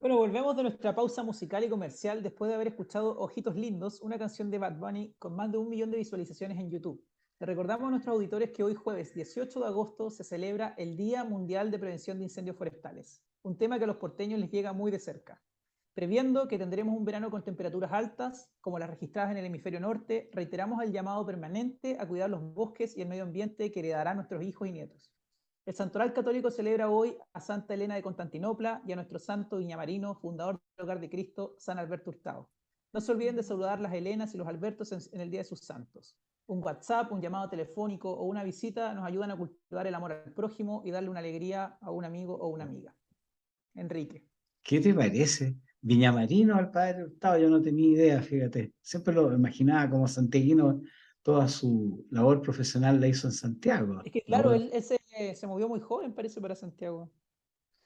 Bueno, volvemos de nuestra pausa musical y comercial después de haber escuchado Ojitos Lindos, una canción de Bad Bunny con más de 1 millón de visualizaciones en YouTube. Le recordamos a nuestros auditores que hoy jueves 18 de agosto se celebra el Día Mundial de Prevención de Incendios Forestales, un tema que a los porteños les llega muy de cerca. Previendo que tendremos un verano con temperaturas altas, como las registradas en el hemisferio norte, reiteramos el llamado permanente a cuidar los bosques y el medio ambiente que heredarán nuestros hijos y nietos. El Santoral Católico celebra hoy a Santa Elena de Constantinopla y a nuestro santo viñamarino, fundador del Hogar de Cristo, San Alberto Hurtado. No se olviden de saludar las Helenas y los Albertos en el Día de sus Santos. Un WhatsApp, un llamado telefónico o una visita nos ayudan a cultivar el amor al prójimo y darle una alegría a un amigo o una amiga. Enrique. ¿Qué te parece? Viñamarino al padre Hurtado, yo no tenía idea, fíjate. Siempre lo imaginaba como santiaguino, toda su labor profesional la hizo en Santiago. Es que claro, él se movió muy joven, parece, para Santiago.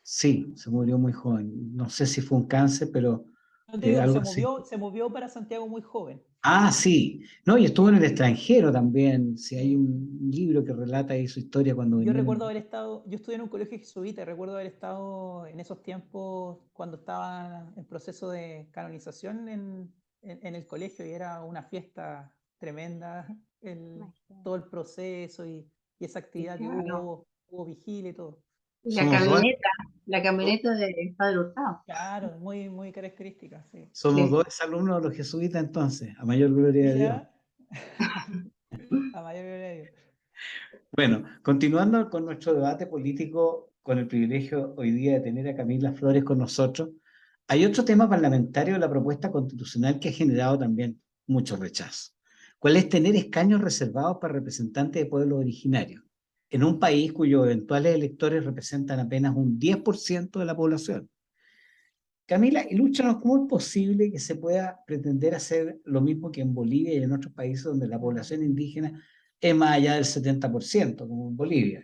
Sí, se murió muy joven. No sé si fue un cáncer, pero No te digo, algo así. se movió para Santiago muy joven. Ah, sí. No, y estuvo en el extranjero también. Si hay Sí. un libro que relata ahí su historia cuando Yo venía. recuerdo haber estado, yo estudié en un colegio jesuita, y recuerdo haber estado en esos tiempos cuando estaba en proceso de canonización en el colegio y era una fiesta tremenda, todo el proceso y esa Sí, actividad que claro. hubo vigilia y todo. Y Somos dos, la camioneta de Padre Hurtado. Claro, muy, muy característica, sí. somos Sí. dos alumnos de los jesuitas entonces, a mayor gloria de Dios. Mira, a mayor gloria de Dios. Bueno, continuando con nuestro debate político, con el privilegio hoy día de tener a Camila Flores con nosotros, hay otro tema parlamentario de la propuesta constitucional que ha generado también mucho rechazo. ¿Cuál es tener escaños reservados para representantes de pueblos originarios en un país cuyos eventuales electores representan apenas un 10% de la población? Camila, ilústranos cómo es posible que se pueda pretender hacer lo mismo que en Bolivia y en otros países donde la población indígena es más allá del 70%, como en Bolivia.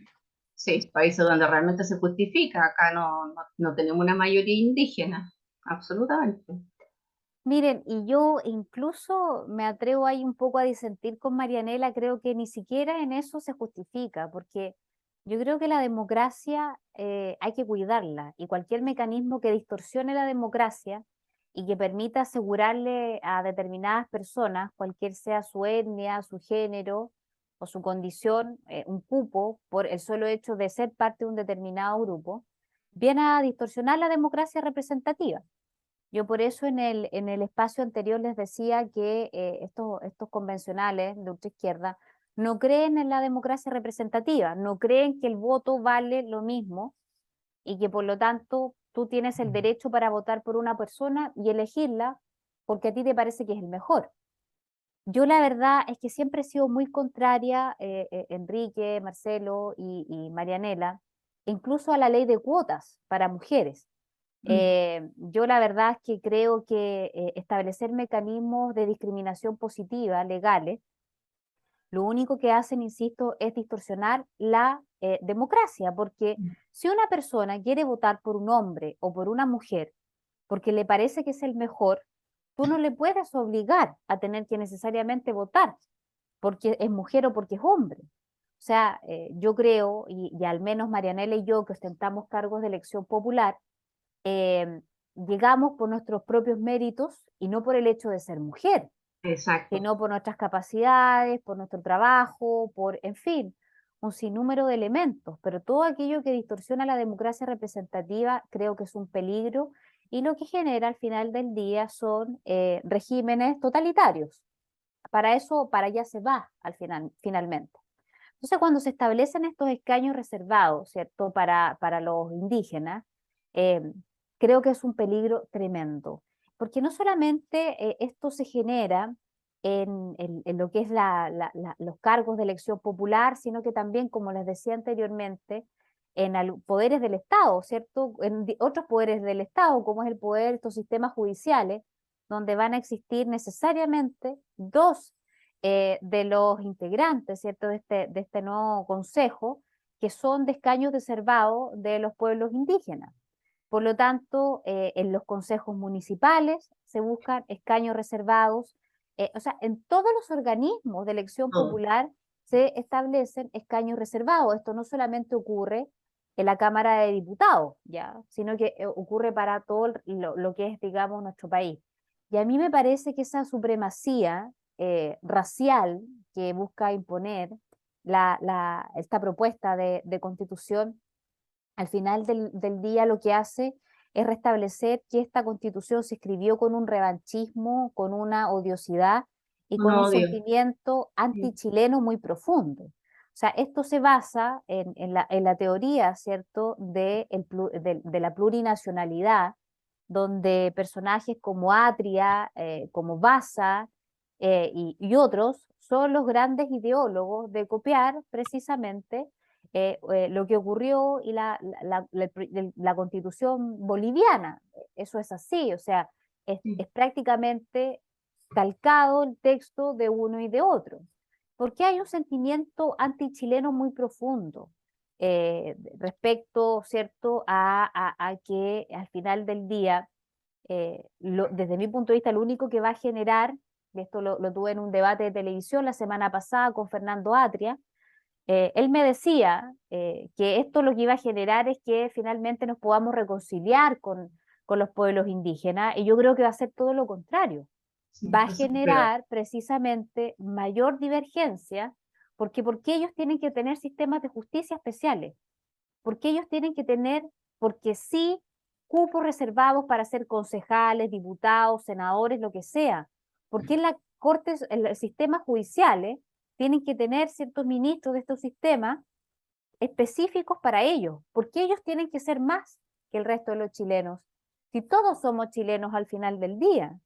Sí, países donde realmente se justifica. Acá no tenemos una mayoría indígena. Absolutamente. Miren, y yo incluso me atrevo ahí un poco a disentir con Marianela, creo que ni siquiera en eso se justifica, porque yo creo que la democracia hay que cuidarla y cualquier mecanismo que distorsione la democracia y que permita asegurarle a determinadas personas, cualquier sea su etnia, su género o su condición, un cupo por el solo hecho de ser parte de un determinado grupo, viene a distorsionar la democracia representativa. Yo por eso en el espacio anterior les decía que estos convencionales de ultraizquierda no creen en la democracia representativa, no creen que el voto vale lo mismo y que por lo tanto tú tienes el derecho para votar por una persona y elegirla porque a ti te parece que es el mejor. Yo la verdad es que siempre he sido muy contraria, Enrique, Marcelo y Marianela, incluso a la ley de cuotas para mujeres. Yo la verdad es que creo que establecer mecanismos de discriminación positiva legales, lo único que hacen, insisto, es distorsionar la democracia, porque si una persona quiere votar por un hombre o por una mujer porque le parece que es el mejor, tú no le puedes obligar a tener que necesariamente votar porque es mujer o porque es hombre. O sea, yo creo, y al menos Marianela y yo que ostentamos cargos de elección popular, eh, llegamos por nuestros propios méritos y no por el hecho de ser mujer, Exacto. sino por nuestras capacidades, por nuestro trabajo, por, en fin, un sinnúmero de elementos. Pero todo aquello que distorsiona la democracia representativa creo que es un peligro y lo que genera al final del día son regímenes totalitarios. Para eso, para allá se va al final, finalmente. Entonces, cuando se establecen estos escaños reservados, ¿cierto?, para los indígenas, eh, creo que es un peligro tremendo, porque no solamente esto se genera en lo que es los cargos de elección popular, sino que también, como les decía anteriormente, en poderes del Estado, ¿cierto?, en otros poderes del Estado, como es el poder de estos sistemas judiciales, donde van a existir necesariamente dos de los integrantes, ¿cierto?, de este nuevo consejo, que son de escaños reservados de los pueblos indígenas. Por lo tanto, en los consejos municipales se buscan escaños reservados, o sea, en todos los organismos de elección Todo. popular se establecen escaños reservados. Esto no solamente ocurre en la Cámara de Diputados, ¿ya? Sino que ocurre para todo lo que es, digamos, nuestro país. Y a mí me parece que esa supremacía racial que busca imponer esta propuesta de constitución, al final del día lo que hace es restablecer que esta constitución se escribió con un revanchismo, con una odiosidad y Un con un odio. sentimiento Sí. antichileno muy profundo. O sea, esto se basa en la teoría, ¿cierto?, de la plurinacionalidad, donde personajes como Atria, como Baza y otros son los grandes ideólogos de copiar precisamente lo que ocurrió y la constitución boliviana. Eso es así, o sea, Sí. es prácticamente calcado el texto de uno y de otro, porque hay un sentimiento antichileno muy profundo respecto, ¿cierto?, a que al final del día, desde mi punto de vista, lo único que va a generar, y esto lo tuve en un debate de televisión la semana pasada con Fernando Atria, él me decía que esto lo que iba a generar es que finalmente nos podamos reconciliar con los pueblos indígenas, y yo creo que va a ser todo lo contrario. Sí, Va a eso espero. generar precisamente mayor divergencia, porque ellos tienen que tener sistemas de justicia especiales, porque ellos tienen que tener, porque sí, cupos reservados para ser concejales, diputados, senadores, lo que sea, porque en las cortes, en los sistemas judiciales, tienen que tener ciertos ministros de estos sistemas específicos para ellos, porque ellos tienen que ser más que el resto de los chilenos, si todos somos chilenos al final del día.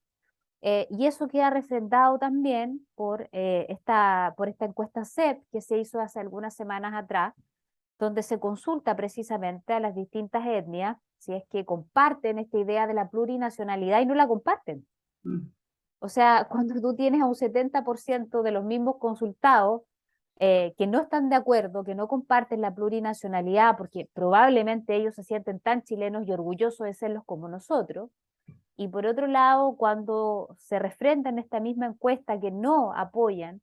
Y eso queda refrendado también por esta encuesta CEP que se hizo hace algunas semanas atrás, donde se consulta precisamente a las distintas etnias si es que comparten esta idea de la plurinacionalidad y no la comparten. Mm. O sea, cuando tú tienes a un 70% de los mismos consultados que no están de acuerdo, que no comparten la plurinacionalidad, porque probablemente ellos se sienten tan chilenos y orgullosos de serlos como nosotros, y por otro lado, cuando se refrenda en esta misma encuesta que no apoyan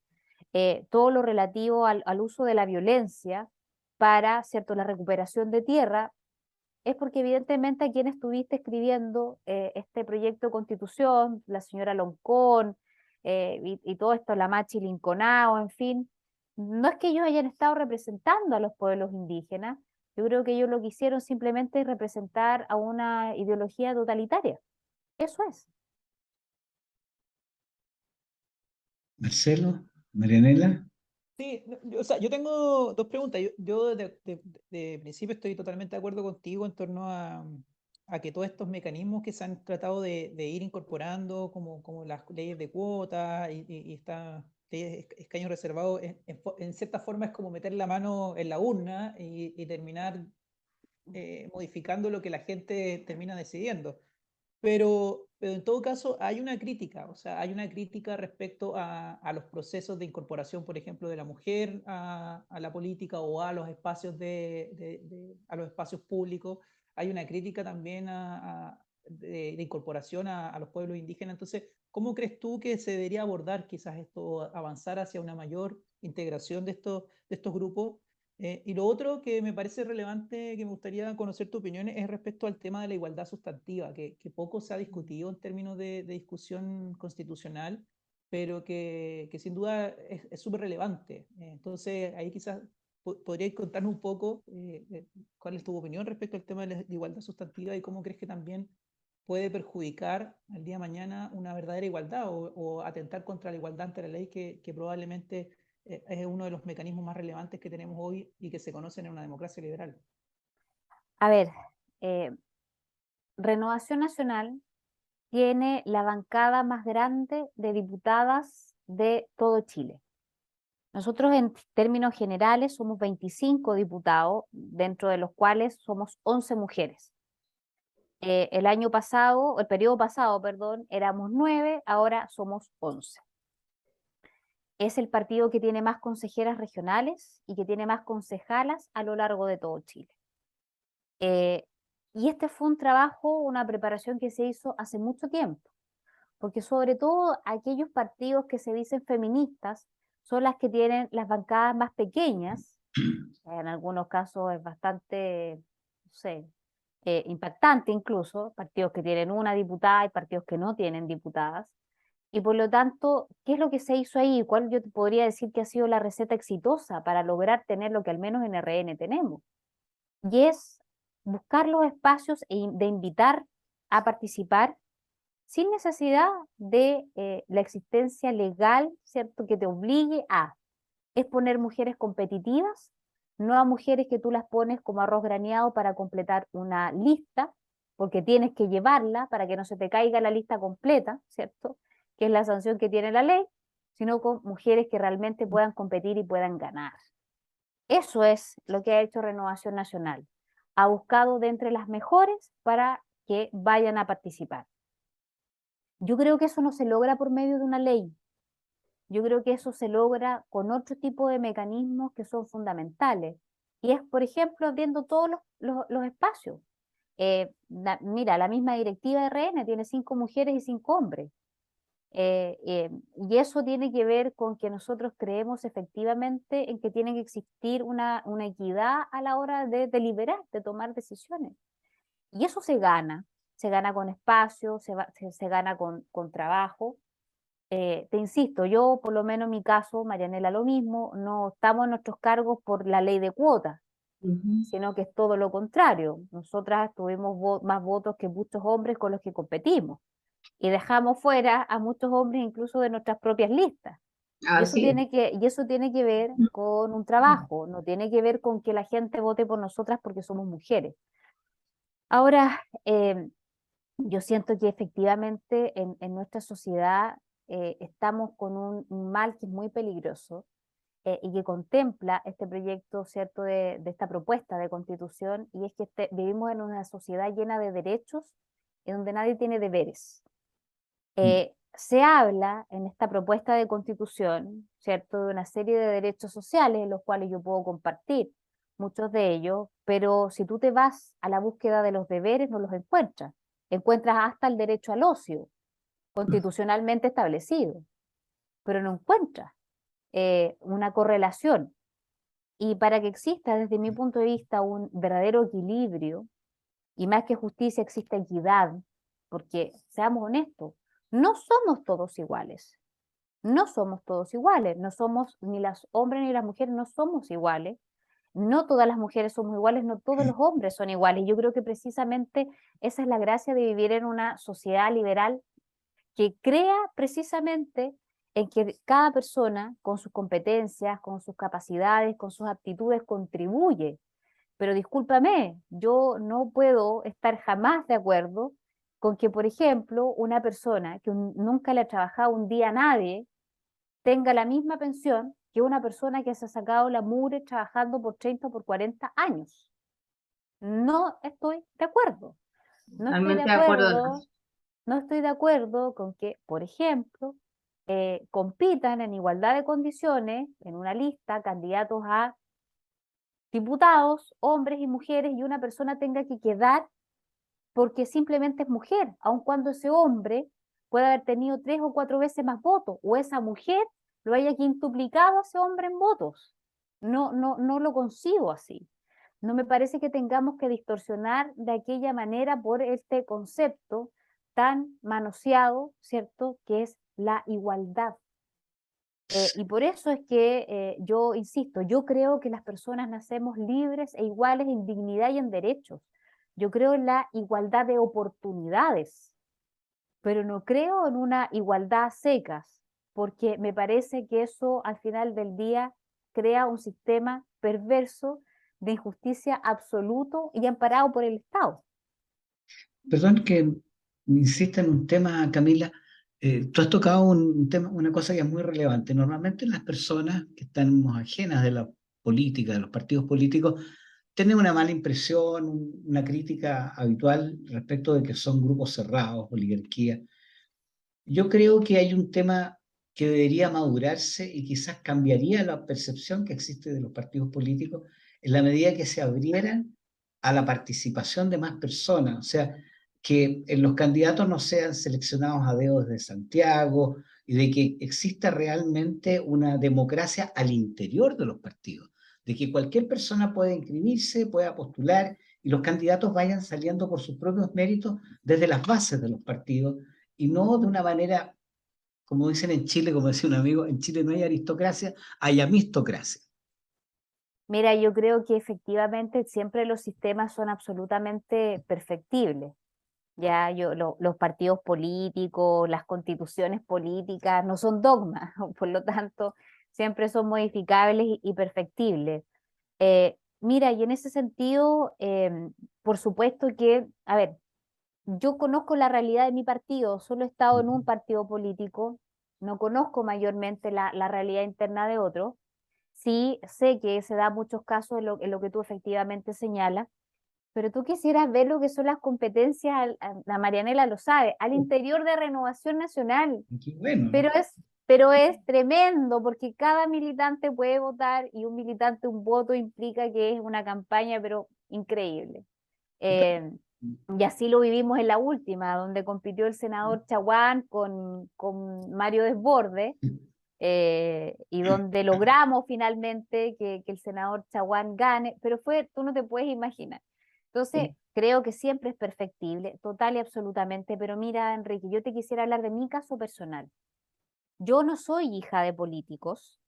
todo lo relativo al uso de la violencia para, ¿cierto?, la recuperación de tierra, es porque evidentemente a quien estuviste escribiendo este proyecto de constitución, la señora Loncón y todo esto, la Machi Linconao, en fin, no es que ellos hayan estado representando a los pueblos indígenas, yo creo que ellos lo que hicieron simplemente es representar a una ideología totalitaria. Eso es. Marcelo, Marianela. Sí, o sea, yo tengo dos preguntas. Yo de principio estoy totalmente de acuerdo contigo en torno a que todos estos mecanismos que se han tratado de ir incorporando, como las leyes de cuotas y estas leyes de escaños reservados, en cierta forma es como meter la mano en la urna y terminar modificando lo que la gente termina decidiendo. Pero en todo caso hay una crítica, o sea, hay una crítica respecto a los procesos de incorporación, por ejemplo, de la mujer a la política o a los espacios, a los espacios públicos. Hay una crítica también de incorporación a los pueblos indígenas. Entonces, ¿cómo crees tú que se debería abordar quizás esto, avanzar hacia una mayor integración de estos grupos? Y lo otro que me parece relevante, que me gustaría conocer tu opinión, es respecto al tema de la igualdad sustantiva, que poco se ha discutido en términos de discusión constitucional, pero que sin duda es súper relevante. Entonces, ahí quizás podríais contarnos un poco cuál es tu opinión respecto al tema de la igualdad sustantiva y cómo crees que también puede perjudicar al día de mañana una verdadera igualdad o atentar contra la igualdad ante la ley que probablemente es uno de los mecanismos más relevantes que tenemos hoy y que se conocen en una democracia liberal. A ver, Renovación Nacional tiene la bancada más grande de diputadas de todo Chile. Nosotros en términos generales somos 25 diputados, dentro de los cuales somos 11 mujeres. El año pasado, el periodo pasado, perdón, éramos 9, ahora somos 11. Es el partido que tiene más consejeras regionales y que tiene más concejalas a lo largo de todo Chile. Y este fue un trabajo, una preparación que se hizo hace mucho tiempo, porque sobre todo aquellos partidos que se dicen feministas son las que tienen las bancadas más pequeñas En algunos casos es bastante, no sé, impactante incluso, partidos que tienen una diputada y partidos que no tienen diputadas. Y por lo tanto, ¿qué es lo que se hizo ahí? ¿Cuál yo te podría decir que ha sido la receta exitosa para lograr tener lo que al menos en RN tenemos? Y es buscar los espacios de invitar a participar sin necesidad de la existencia legal, ¿cierto? Que te obligue a, es poner mujeres competitivas, no a mujeres que tú las pones como arroz graneado para completar una lista, porque tienes que llevarla para que no se te caiga la lista completa, ¿cierto? Que es la sanción que tiene la ley, sino con mujeres que realmente puedan competir y puedan ganar. Eso es lo que ha hecho Renovación Nacional. Ha buscado de entre las mejores para que vayan a participar. Yo creo que eso no se logra por medio de una ley. Yo creo que eso se logra con otro tipo de mecanismos que son fundamentales. Y es, por ejemplo, abriendo todos los espacios. Mira, la misma directiva de RN tiene 5 mujeres y 5 hombres. Y eso tiene que ver con que nosotros creemos efectivamente en que tiene que existir una equidad a la hora de deliberar, de tomar decisiones. Y eso se gana con espacio, se gana con trabajo. Te insisto, yo por lo menos en mi caso, Marianela lo mismo, no estamos en nuestros cargos por la ley de cuotas, sino que es todo lo contrario. Nosotras tuvimos más votos que muchos hombres con los que competimos y dejamos fuera a muchos hombres incluso de nuestras propias listas. Y eso tiene que ver con un trabajo, no tiene que ver con que la gente vote por nosotras porque somos mujeres. Ahora, yo siento que efectivamente en nuestra sociedad estamos con un mal que es muy peligroso y que contempla este proyecto, ¿cierto?, de esta propuesta de constitución, y es que vivimos en una sociedad llena de derechos en donde nadie tiene deberes. Se habla en esta propuesta de constitución, ¿cierto?, de una serie de derechos sociales en los cuales yo puedo compartir muchos de ellos, pero si tú te vas a la búsqueda de los deberes no los encuentras. Encuentras hasta el derecho al ocio, constitucionalmente establecido, pero no encuentras una correlación. Y para que exista, desde mi punto de vista, un verdadero equilibrio, y más que justicia existe equidad, porque seamos honestos, no somos todos iguales. No somos todos iguales, no somos ni los hombres ni las mujeres, no somos iguales. No todas las mujeres somos iguales, no todos los hombres son iguales. Yo creo que precisamente esa es la gracia de vivir en una sociedad liberal que crea precisamente en que cada persona con sus competencias, con sus capacidades, con sus aptitudes contribuye. Pero discúlpame, yo no puedo estar jamás de acuerdo con que, por ejemplo, una persona que nunca le ha trabajado un día a nadie tenga la misma pensión que una persona que se ha sacado la mugre trabajando por 30 o por 40 años. No estoy de acuerdo. No estoy de acuerdo, no estoy de acuerdo con que, por ejemplo, compitan en igualdad de condiciones en una lista candidatos a diputados, hombres y mujeres, y una persona tenga que quedar porque simplemente es mujer, aun cuando ese hombre puede haber tenido 3 o 4 veces más votos, o esa mujer lo haya quintuplicado a ese hombre en votos. No lo concibo así. No me parece que tengamos que distorsionar de aquella manera por este concepto tan manoseado, ¿cierto?, que es la igualdad. Y por eso es que yo insisto, yo creo que las personas nacemos libres e iguales en dignidad y en derechos. Yo creo en la igualdad de oportunidades, pero no creo en una igualdad a secas, porque me parece que eso al final del día crea un sistema perverso de injusticia absoluto y amparado por el Estado. Perdón que insista en un tema, Camila. Tú has tocado un tema, una cosa que es muy relevante. Normalmente las personas que están ajenas de la política, de los partidos políticos, tienen una mala impresión, una crítica habitual respecto de que son grupos cerrados, oligarquía. Yo creo que hay un tema que debería madurarse y quizás cambiaría la percepción que existe de los partidos políticos en la medida que se abrieran a la participación de más personas. O sea, que los candidatos no sean seleccionados a dedo desde Santiago y de que exista realmente una democracia al interior de los partidos. de que cualquier persona puede inscribirse, pueda postular y los candidatos vayan saliendo por sus propios méritos desde las bases de los partidos y no de una manera, como dicen en Chile, como decía un amigo, en Chile no hay aristocracia, hay amistocracia. Mira, yo creo que efectivamente siempre los sistemas son absolutamente perfectibles. Ya los partidos políticos, las constituciones políticas no son dogmas, por lo tanto, siempre son modificables y perfectibles. Mira, y en ese sentido, por supuesto que, a ver, yo conozco la realidad de mi partido, solo he estado en un partido político, no conozco mayormente la realidad interna de otro. Sí sé que se da muchos casos en lo que tú efectivamente señalas, pero tú quisieras ver lo que son las competencias, la Marianela lo sabe, al interior de Renovación Nacional, Qué bueno, pero ¿no? pero es tremendo porque cada militante puede votar y un militante, un voto implica que es una campaña, pero increíble. Eh, y así lo vivimos en la última, donde compitió el senador Chaguán con Mario Desbordes, y donde logramos finalmente que el senador Chaguán gane, pero tú no te puedes imaginar. Entonces, creo que siempre es perfectible, total y absolutamente, pero mira, Enrique, yo te quisiera hablar de mi caso personal. Yo no soy hija de políticos,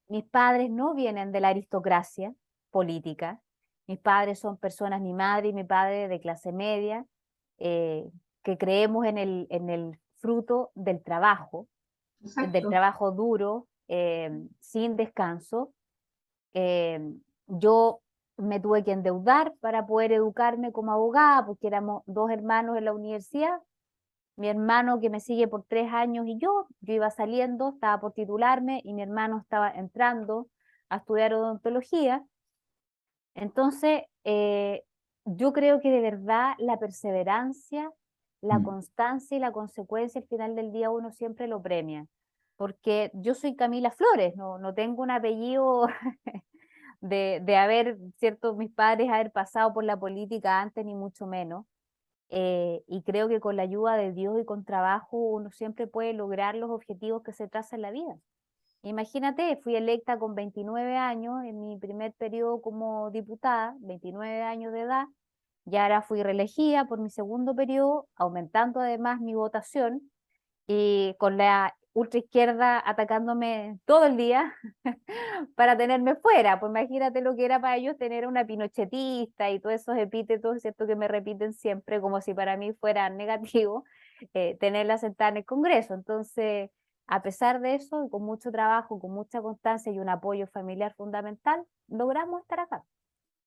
mis padres no vienen de la aristocracia política, mis padres son personas, mi madre y mi padre de clase media, eh, que creemos en el fruto del Exacto. trabajo duro, sin descanso. Eh, yo me tuve que endeudar para poder educarme como abogada, porque éramos dos hermanos en la universidad. Mi hermano que me sigue por 3 años y yo iba saliendo, estaba por titularme y mi hermano estaba entrando a estudiar odontología. Entonces, yo creo que de verdad la perseverancia, la Mm. constancia y la consecuencia al final del día uno siempre lo premia. Porque yo soy Camila Flores, no tengo un apellido de haber, cierto, mis padres haber pasado por la política antes, ni mucho menos. Y creo que con la ayuda de Dios y con trabajo uno siempre puede lograr los objetivos que se traza en la vida. Imagínate, fui electa con 29 años en mi primer periodo como diputada, 29 años de edad, y ahora fui reelegida por mi segundo periodo, aumentando además mi votación y con la ultraizquierda atacándome todo el día para tenerme fuera. Pues imagínate lo que era para ellos tener una pinochetista y todos esos epítetos, ¿cierto? Que me repiten siempre como si para mí fuera negativo, tenerla sentada en el Congreso. Entonces, a pesar de eso, y con mucho trabajo, con mucha constancia y un apoyo familiar fundamental, logramos estar acá.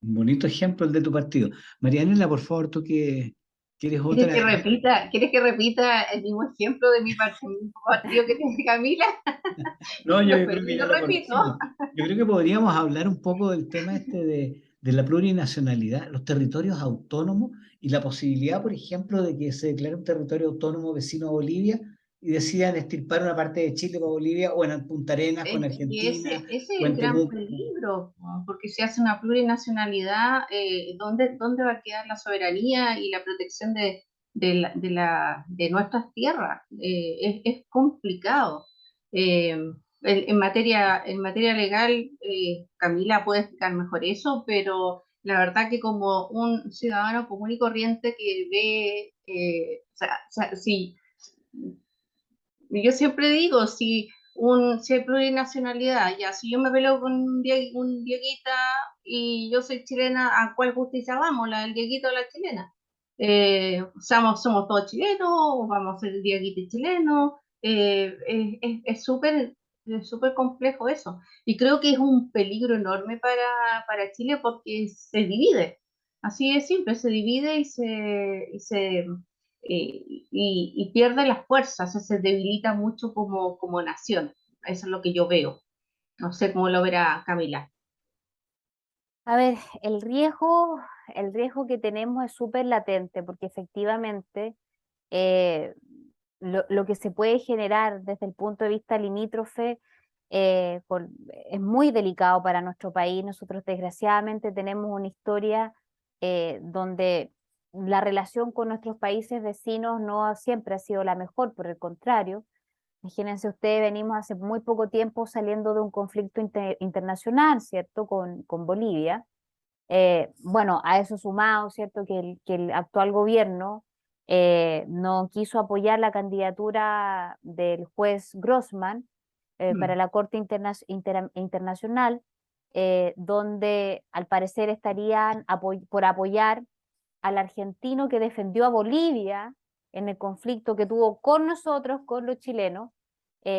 Un bonito ejemplo el de tu partido. Marianela, por favor, tú que eres otra. ¿Quieres que repita el mismo ejemplo de mi mismo partido que tiene Camila? No, yo Lo creo que y ya lo lo repito. conocimos. Yo creo que podríamos hablar un poco del tema este de la plurinacionalidad, los territorios autónomos y la posibilidad, por ejemplo, de que se declare un territorio autónomo vecino a Bolivia y decidan extirpar una parte de Chile para Bolivia o en Punta Arenas con Y Argentina ese o es el en gran Temuco. peligro, ¿no? Porque si hace una plurinacionalidad, ¿dónde va a quedar la soberanía y la protección de nuestras tierras? Es complicado. En materia legal, Camila puede explicar mejor eso, pero la verdad que como un ciudadano común y corriente que ve, o sea, si yo siempre digo, si hay plurinacionalidad, ya, si yo me peleo con un Dieguita y yo soy chilena, ¿a cuál justicia vamos? ¿La del Dieguito o la chilena? ¿Somos todos chilenos o vamos a ser Dieguita y chileno? Es súper complejo eso. Y creo que es un peligro enorme para Chile porque se divide. Así de simple, se divide y pierde las fuerzas, o sea, se debilita mucho como nación. Eso es lo que yo veo. No sé cómo lo verá Camila. A ver, el riesgo que tenemos es súper latente porque efectivamente eh, lo que se puede generar desde el punto de vista limítrofe es muy delicado para nuestro país. Nosotros desgraciadamente tenemos una historia donde la relación con nuestros países vecinos no siempre ha sido la mejor, por el contrario. Imagínense ustedes, venimos hace muy poco tiempo saliendo de un conflicto internacional, ¿cierto?, con Bolivia. Bueno, a eso sumado, ¿cierto?, que el actual gobierno no quiso apoyar la candidatura del juez Grossman para la Corte Internacional, donde al parecer estarían por apoyar al argentino que defendió a Bolivia en el conflicto que tuvo con nosotros, con los chilenos,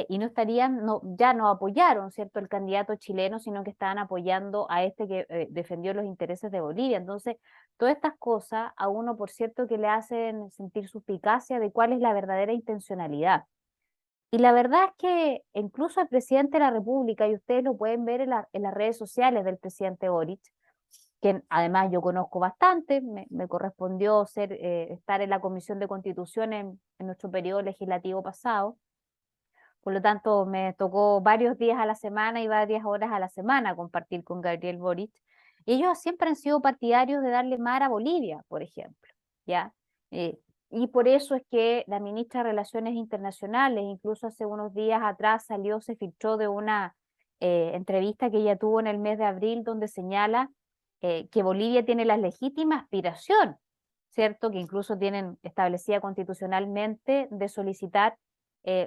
y no estarían, no, ya no apoyaron, ¿cierto?, el candidato chileno, sino que estaban apoyando a este que defendió los intereses de Bolivia. Entonces, todas estas cosas a uno, por cierto, que le hacen sentir suspicacia de cuál es la verdadera intencionalidad. Y la verdad es que incluso el presidente de la República, y ustedes lo pueden ver en las redes sociales del presidente Boric, que además yo conozco bastante, me correspondió estar en la Comisión de Constitución en nuestro periodo legislativo pasado. Por lo tanto, me tocó varios días a la semana y varias horas a la semana compartir con Gabriel Boric. Y ellos siempre han sido partidarios de darle mar a Bolivia, por ejemplo, ¿ya? Y por eso es que la ministra de Relaciones Internacionales, incluso hace unos días atrás se filtró de una entrevista que ella tuvo en el mes de abril, donde señala que Bolivia tiene la legítima aspiración, ¿cierto?, que incluso tienen establecida constitucionalmente, de solicitar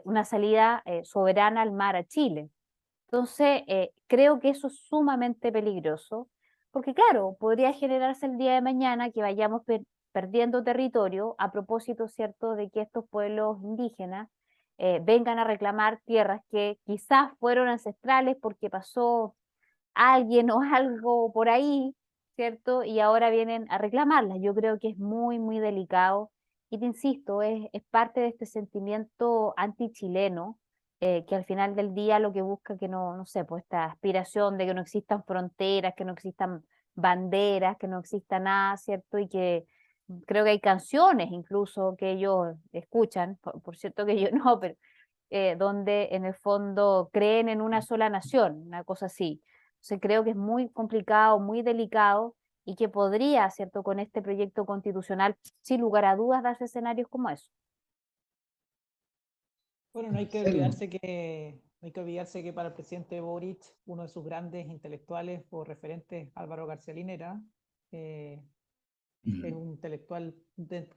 una salida soberana al mar a Chile. Entonces, creo que eso es sumamente peligroso, porque claro, podría generarse el día de mañana que vayamos perdiendo territorio a propósito, ¿cierto?, de que estos pueblos indígenas vengan a reclamar tierras que quizás fueron ancestrales porque pasó alguien o algo por ahí, ¿cierto? Y ahora vienen a reclamarlas. Yo creo que es muy, muy delicado. Y te insisto, es parte de este sentimiento antichileno, que al final del día lo que busca que no sé, pues esta aspiración de que no existan fronteras, que no existan banderas, que no exista nada, ¿cierto? Y que creo que hay canciones incluso que ellos escuchan, por cierto que yo no, pero donde en el fondo creen en una sola nación, una cosa así. Entonces creo que es muy complicado, muy delicado y que podría, ¿cierto?, con este proyecto constitucional, sin lugar a dudas, darse escenarios como eso. Bueno, no hay que olvidarse que para el presidente Boric, uno de sus grandes intelectuales o referentes, Álvaro García Linera, es un intelectual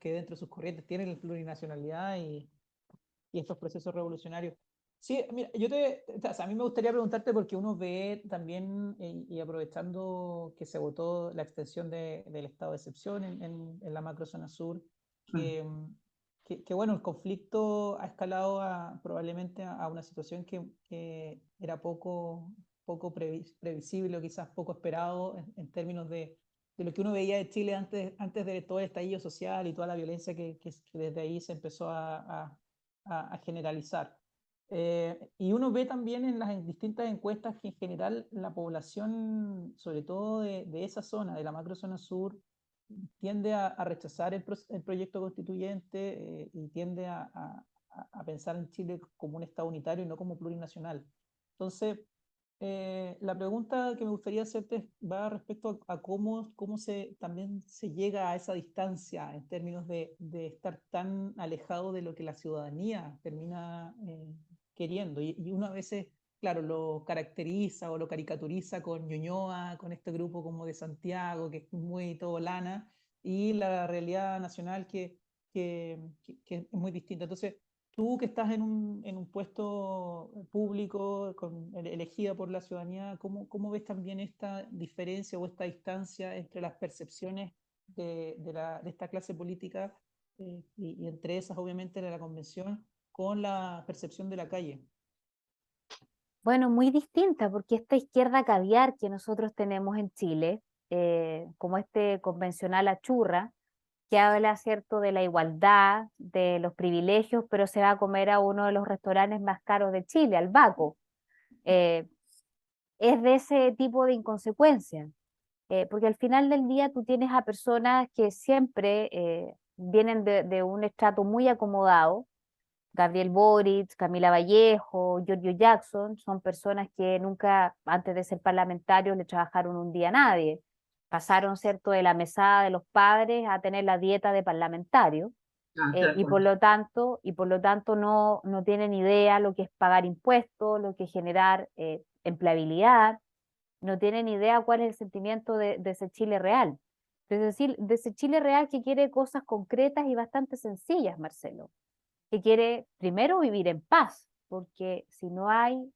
que dentro de sus corrientes tiene la plurinacionalidad y estos procesos revolucionarios. Sí, mira, o sea, a mí me gustaría preguntarte porque uno ve también, y aprovechando que se votó la extensión del estado de excepción en la macrozona sur, que, bueno, el conflicto ha escalado probablemente a una situación que era poco previsible o quizás poco esperado en términos de lo que uno veía de Chile antes de todo el estallido social y toda la violencia que desde ahí se empezó a generalizar. Y uno ve también en las distintas encuestas que en general la población, sobre todo de esa zona, de la macrozona sur, tiende a rechazar el proyecto constituyente y tiende a pensar en Chile como un Estado unitario y no como plurinacional. Entonces, la pregunta que me gustaría hacerte va respecto a cómo también se llega a esa distancia en términos de estar tan alejado de lo que la ciudadanía termina queriendo. Y uno a veces, claro, lo caracteriza o lo caricaturiza con Ñuñoa, con este grupo como de Santiago, que es muy todo lana, y la realidad nacional que es muy distinta. Entonces, tú que estás en un puesto público, elegida por la ciudadanía, ¿cómo ves también esta diferencia o esta distancia entre las percepciones de esta clase política y entre esas, obviamente, de la convención, con la percepción de la calle? Bueno, muy distinta, porque esta izquierda caviar que nosotros tenemos en Chile, como este convencional achurra, que habla, ¿cierto?, de la igualdad, de los privilegios, pero se va a comer a uno de los restaurantes más caros de Chile, al Baco. Eh, es de ese tipo de inconsecuencia, porque al final del día tú tienes a personas que siempre vienen de un estrato muy acomodado. Gabriel Boric, Camila Vallejo, Giorgio Jackson, son personas que nunca, antes de ser parlamentarios, le trabajaron un día a nadie. Pasaron, ¿cierto?, de la mesada de los padres a tener la dieta de parlamentario. y por lo tanto no tienen idea lo que es pagar impuestos, lo que es generar empleabilidad, no tienen idea cuál es el sentimiento de ese Chile real. Es decir, de ese Chile real que quiere cosas concretas y bastante sencillas, Marcelo, que quiere primero vivir en paz, porque si no hay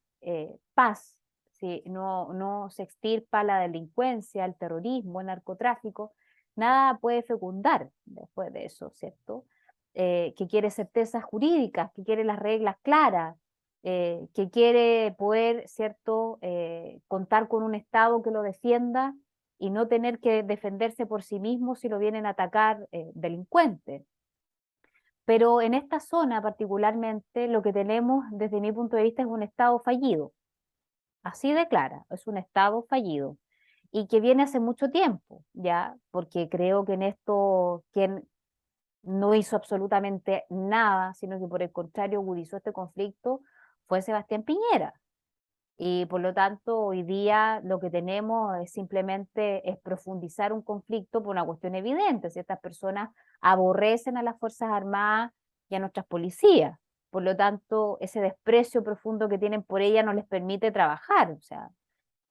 paz, si no se extirpa la delincuencia, el terrorismo, el narcotráfico, nada puede fecundar después de eso, ¿cierto? Que quiere certezas jurídicas, que quiere las reglas claras, que quiere poder, ¿cierto?, contar con un Estado que lo defienda y no tener que defenderse por sí mismo si lo vienen a atacar delincuentes. Pero en esta zona particularmente lo que tenemos desde mi punto de vista es un Estado fallido. Así de clara, es un Estado fallido. Y que viene hace mucho tiempo, ¿ya? Porque creo que en esto quien no hizo absolutamente nada, sino que por el contrario agudizó este conflicto, fue Sebastián Piñera. Y por lo tanto, hoy día lo que tenemos es simplemente es profundizar un conflicto por una cuestión evidente. Si estas personas aborrecen a las Fuerzas Armadas y a nuestras policías, por lo tanto, ese desprecio profundo que tienen por ella no les permite trabajar. O sea,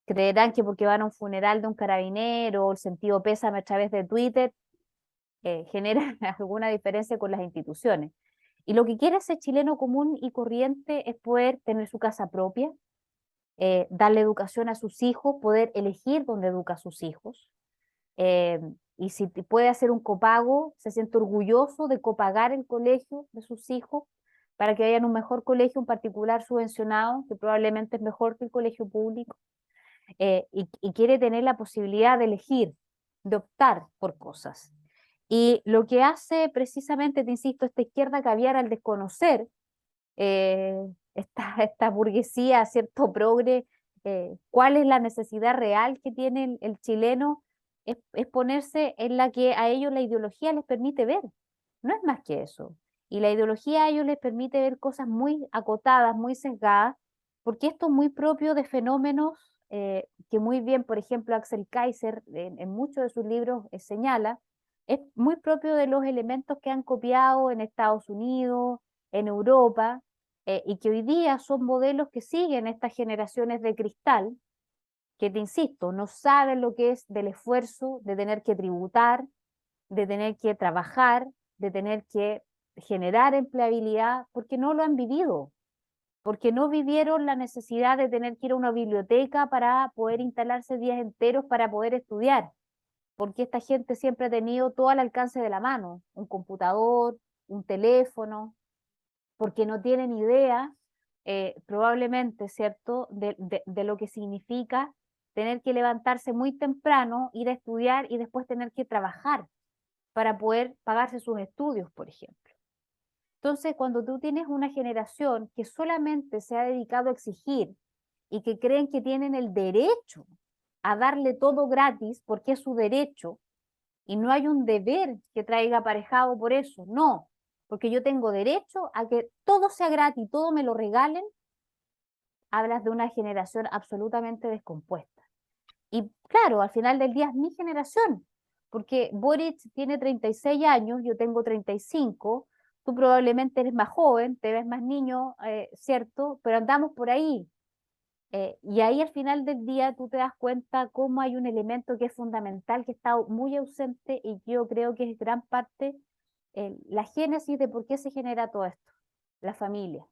creerán que porque van a un funeral de un carabinero o el sentido pésame a través de Twitter, genera alguna diferencia con las instituciones. Y lo que quiere ese chileno común y corriente es poder tener su casa propia, darle educación a sus hijos, poder elegir dónde educa a sus hijos. Y si puede hacer un copago, se siente orgulloso de copagar el colegio de sus hijos para que vayan a un mejor colegio, un particular subvencionado, que probablemente es mejor que el colegio público, y quiere tener la posibilidad de elegir, de optar por cosas. Y lo que hace precisamente, te insisto, esta izquierda caviar al desconocer esta burguesía, cierto progre, cuál es la necesidad real que tiene el chileno, es ponerse en la que a ellos la ideología les permite ver, no es más que eso. Y la ideología a ellos les permite ver cosas muy acotadas, muy sesgadas, porque esto es muy propio de fenómenos que muy bien, por ejemplo, Axel Kaiser en muchos de sus libros señala, es muy propio de los elementos que han copiado en Estados Unidos, en Europa, y que hoy día son modelos que siguen estas generaciones de cristal, que te insisto, no saben lo que es del esfuerzo, de tener que tributar, de tener que trabajar, de tener que generar empleabilidad, porque no lo han vivido, porque no vivieron la necesidad de tener que ir a una biblioteca para poder instalarse días enteros para poder estudiar, porque esta gente siempre ha tenido todo al alcance de la mano, un computador, un teléfono, porque no tienen idea, probablemente, ¿cierto?, de lo que significa tener que levantarse muy temprano, ir a estudiar y después tener que trabajar para poder pagarse sus estudios, por ejemplo. Entonces, cuando tú tienes una generación que solamente se ha dedicado a exigir y que creen que tienen el derecho a darle todo gratis porque es su derecho y no hay un deber que traiga aparejado por eso, no, porque yo tengo derecho a que todo sea gratis, todo me lo regalen, hablas de una generación absolutamente descompuesta. Y claro, al final del día es mi generación, porque Boric tiene 36 años, yo tengo 35, tú probablemente eres más joven, te ves más niño, ¿cierto? Pero andamos por ahí. Y ahí al final del día tú te das cuenta cómo hay un elemento que es fundamental, que está muy ausente y yo creo que es gran parte la génesis de por qué se genera todo esto, la familia.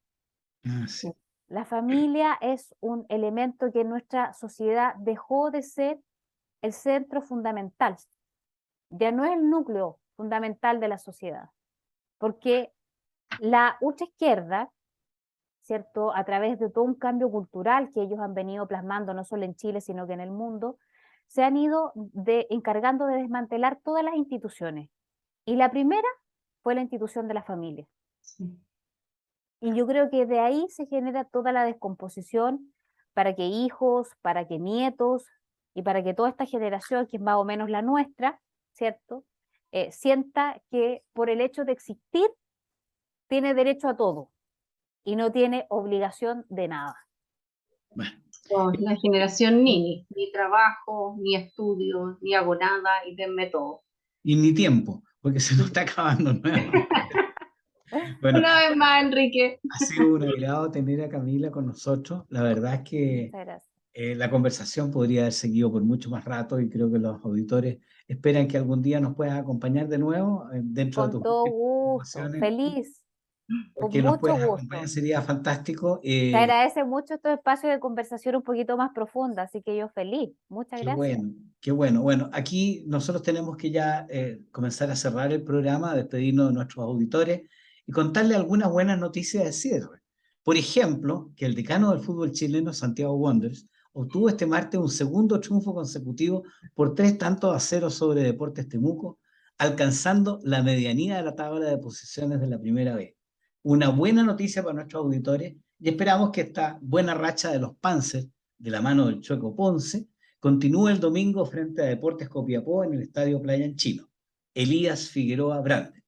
Sí. La familia es un elemento que en nuestra sociedad dejó de ser el centro fundamental, ya no es el núcleo fundamental de la sociedad, porque la ultraizquierda, ¿cierto?, a través de todo un cambio cultural que ellos han venido plasmando no solo en Chile, sino que en el mundo, se han ido encargando de desmantelar todas las instituciones. Y la primera fue la institución de la familia. Sí. Y yo creo que de ahí se genera toda la descomposición para que hijos, para que nietos y para que toda esta generación, que es más o menos la nuestra, ¿cierto?, sienta que por el hecho de existir tiene derecho a todo y no tiene obligación de nada. Bueno, La generación ni trabajo, ni estudio, ni hago nada y denme todo. y ni tiempo, porque se nos está acabando nuevamente. Bueno, Una vez más, Enrique. ha sido un agrado tener a Camila con nosotros. La verdad es que Muchas gracias. la conversación podría haber seguido por mucho más rato y creo que los auditores esperan que algún día nos puedas acompañar de nuevo dentro de Con tus todo múltiples gusto, ocupaciones. feliz, con Que nos mucho puedas acompañar gusto. sería fantástico. Se agradece mucho estos espacios de conversación un poquito más profunda, así que yo feliz. Muchas Qué gracias. bueno, qué bueno. Bueno, aquí nosotros tenemos que ya comenzar a cerrar el programa, despedirnos de nuestros auditores y contarle algunas buenas noticias de cierre. Por ejemplo, que el decano del fútbol chileno, Santiago Wanderers, obtuvo este martes un segundo triunfo consecutivo por 3-0 sobre Deportes Temuco, alcanzando la medianía de la tabla de posiciones de la primera vez. Una buena noticia para nuestros auditores y esperamos que esta buena racha de los Panzers, de la mano del Chueco Ponce, continúa el domingo frente a Deportes Copiapó en el Estadio Playa Anchino. Elías Figueroa Brande.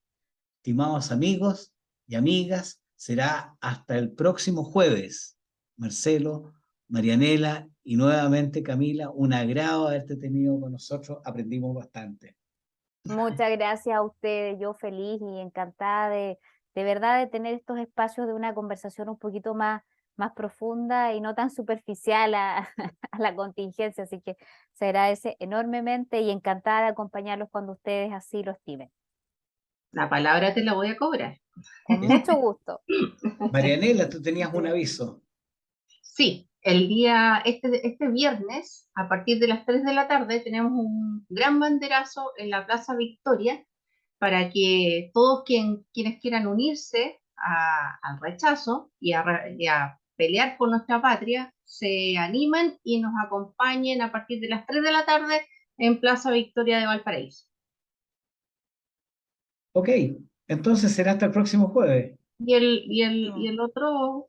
Estimados amigos y amigas, será hasta el próximo jueves. Marcelo, Marianela y nuevamente Camila, un agrado haberte tenido con nosotros, aprendimos bastante. Muchas gracias a ustedes, yo feliz y encantada de verdad de tener estos espacios de una conversación un poquito más profunda y no tan superficial a la contingencia, así que se agradece enormemente y encantada de acompañarlos cuando ustedes así lo estimen. La palabra te la voy a cobrar. Con mucho gusto. Marianela, tú tenías un Sí. aviso. Sí, este viernes, a partir de las 3 de la tarde, tenemos un gran banderazo en la Plaza Victoria para que todos quienes quieran unirse al rechazo y a pelear por nuestra patria, se animen y nos acompañen a partir de las 3 de la tarde en Plaza Victoria de Valparaíso. Ok, entonces será hasta el próximo jueves. Y el otro,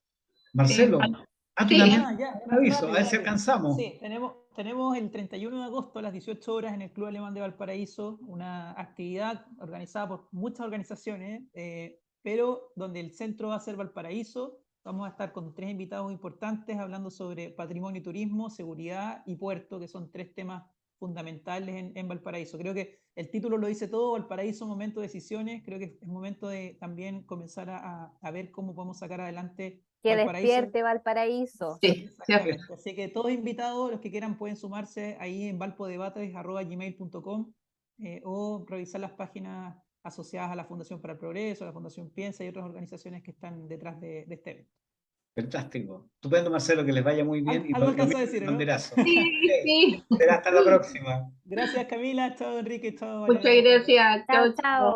Marcelo, tú sí, también Ya, un aviso, a ver si rápido. alcanzamos. Sí, tenemos el 31 de agosto a las 18 horas en el Club Alemán de Valparaíso, una actividad organizada por muchas organizaciones, pero donde el centro va a ser Valparaíso. Vamos a estar con 3 invitados importantes hablando sobre patrimonio y turismo, seguridad y puerto, que son 3 temas fundamentales en Valparaíso. Creo que el título lo dice todo, Valparaíso, momento de decisiones. Creo que es momento de también comenzar a ver cómo podemos sacar adelante Que Valparaíso. despierte Valparaíso. sí, Exactamente. Así que todos invitados, los que quieran pueden sumarse ahí en valpodebates@gmail.com o revisar las páginas asociadas a la Fundación para el Progreso, a la Fundación Piensa y otras organizaciones que están detrás de este evento. Fantástico. Estupendo, Marcelo, que les vaya muy bien y Algo lo alcanzó a mismo el decir, ¿no? banderazo. sí. Será hasta la próxima. Gracias, Camila. Chao, Enrique. Chao, Muchas Marianela. gracias. Chao, Chao, chao. chao.